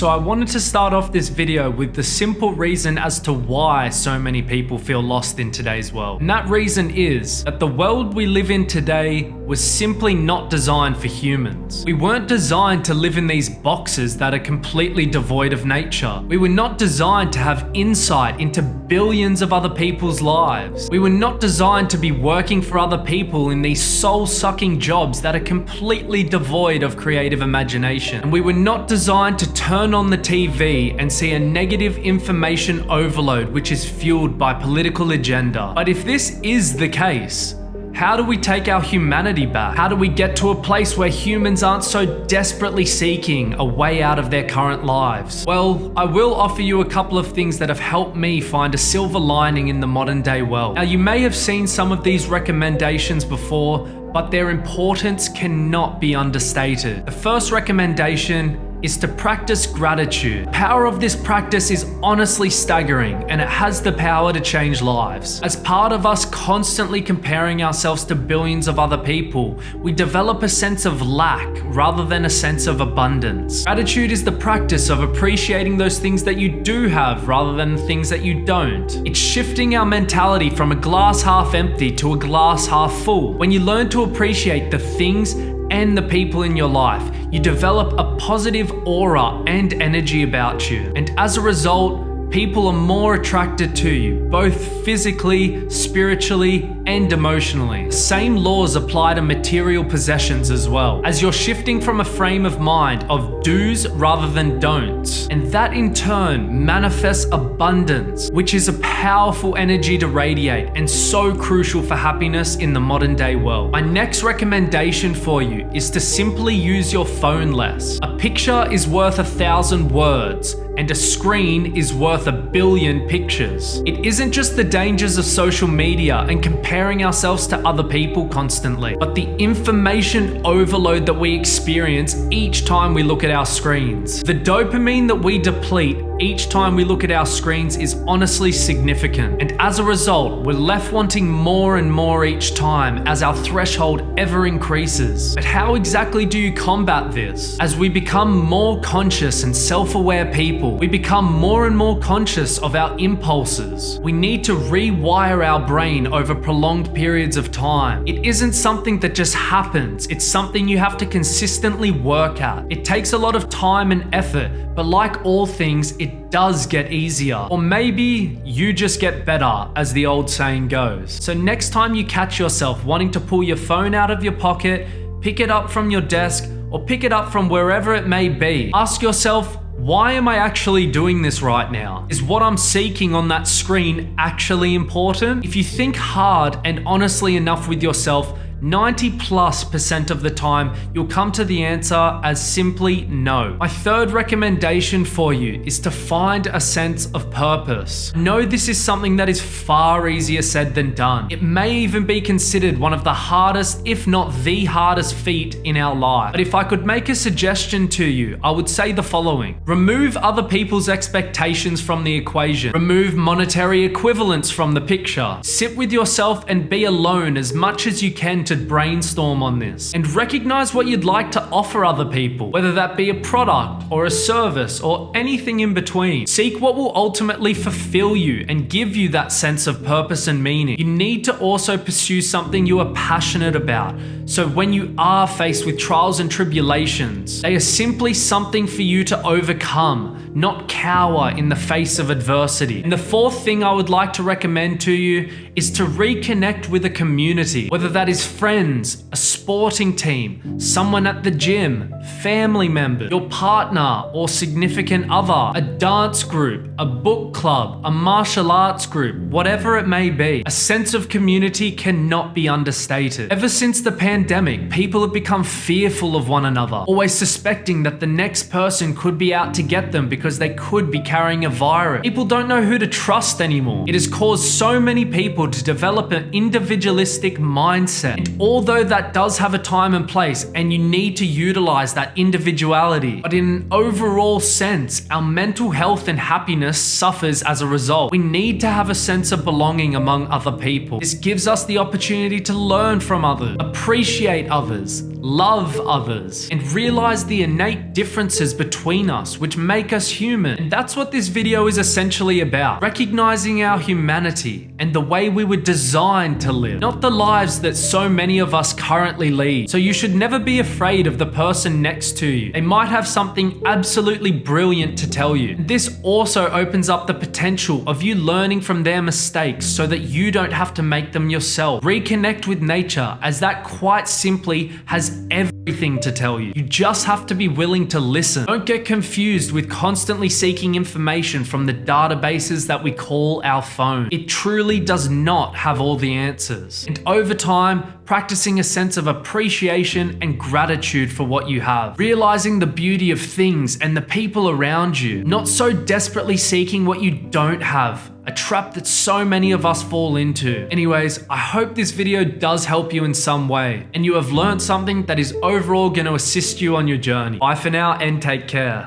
So I wanted to start off this video with the simple reason as to why so many people feel lost in today's world. And that reason is that the world we live in today was simply not designed for humans. We weren't designed to live in these boxes that are completely devoid of nature. We were not designed to have insight into billions of other people's lives. We were not designed to be working for other people in these soul-sucking jobs that are completely devoid of creative imagination. And we were not designed to turn on the TV and see a negative information overload which is fueled by political agenda. But if this is the case, how do we take our humanity back? How do we get to a place where humans aren't so desperately seeking a way out of their current lives? Well, I will offer you a couple of things that have helped me find a silver lining in the modern day world. Now, you may have seen some of these recommendations before, but their importance cannot be understated. The first recommendation is to practice gratitude. The power of this practice is honestly staggering, and it has the power to change lives. As part of us constantly comparing ourselves to billions of other people, we develop a sense of lack rather than a sense of abundance. Gratitude is the practice of appreciating those things that you do have rather than the things that you don't. It's shifting our mentality from a glass half empty to a glass half full. When you learn to appreciate the things and the people in your life, you develop a positive aura and energy about you. And as a result, people are more attracted to you, both physically, spiritually, and emotionally. The same laws apply to material possessions as well, as you're shifting from a frame of mind of do's rather than don'ts. And that in turn manifests abundance, which is a powerful energy to radiate and so crucial for happiness in the modern day world. My next recommendation for you is to simply use your phone less. A picture is worth 1,000 words, and a screen is worth 1 billion pictures. It isn't just the dangers of social media and comparing ourselves to other people constantly, but the information overload that we experience each time we look at our screens. The dopamine that we deplete each time we look at our screens is honestly significant, and as a result, we're left wanting more and more each time as our threshold ever increases. But how exactly do you combat this? As we become more conscious and self-aware people, we become more and more conscious of our impulses. We need to rewire our brain over prolonged periods of time. It isn't something that just happens, it's something you have to consistently work at. It takes a lot of time and effort, but like all things, it does get easier. Or maybe you just get better, as the old saying goes. So next time you catch yourself wanting to pull your phone out of your pocket, pick it up from your desk, or pick it up from wherever it may be, ask yourself, why am I actually doing this right now? Is what I'm seeking on that screen actually important? If you think hard and honestly enough with yourself, 90+% of the time, you'll come to the answer as simply no. My third recommendation for you is to find a sense of purpose. No, this is something that is far easier said than done. It may even be considered one of the hardest, if not the hardest feat in our life. But if I could make a suggestion to you, I would say the following. Remove other people's expectations from the equation. Remove monetary equivalence from the picture. Sit with yourself and be alone as much as you can to brainstorm on this, and recognize what you'd like to offer other people, whether that be a product or a service or anything in between. Seek what will ultimately fulfill you and give you that sense of purpose and meaning. You need to also pursue something you are passionate about, so when you are faced with trials and tribulations, they are simply something for you to overcome, not cower in the face of adversity. And the fourth thing I would like to recommend to you is to reconnect with a community, whether that is friends, a sporting team, someone at the gym, family member, your partner or significant other, a dance group, a book club, a martial arts group, whatever it may be. A sense of community cannot be understated. Ever since the pandemic, people have become fearful of one another, always suspecting that the next person could be out to get them because they could be carrying a virus. People don't know who to trust anymore. It has caused so many people to develop an individualistic mindset. And although that does have a time and place, and you need to utilize that individuality, but in an overall sense, our mental health and happiness suffers as a result. We need to have a sense of belonging among other people. This gives us the opportunity to learn from others, appreciate others, love others, and realize the innate differences between us which make us human. And that's what this video is essentially about. Recognizing our humanity and the way we were designed to live, not the lives that so many of us currently lead. So you should never be afraid of the person next to you. They might have something absolutely brilliant to tell you. And this also opens up the potential of you learning from their mistakes so that you don't have to make them yourself. Reconnect with nature, as that quite simply has everything to tell you. You just have to be willing to listen. Don't get confused with constantly seeking information from the databases that we call our phone. It truly does not have all the answers. And over time, practicing a sense of appreciation and gratitude for what you have. Realizing the beauty of things and the people around you. Not so desperately seeking what you don't have. A trap that so many of us fall into. Anyways, I hope this video does help you in some way and you have learned something that is overall going to assist you on your journey. Bye for now and take care.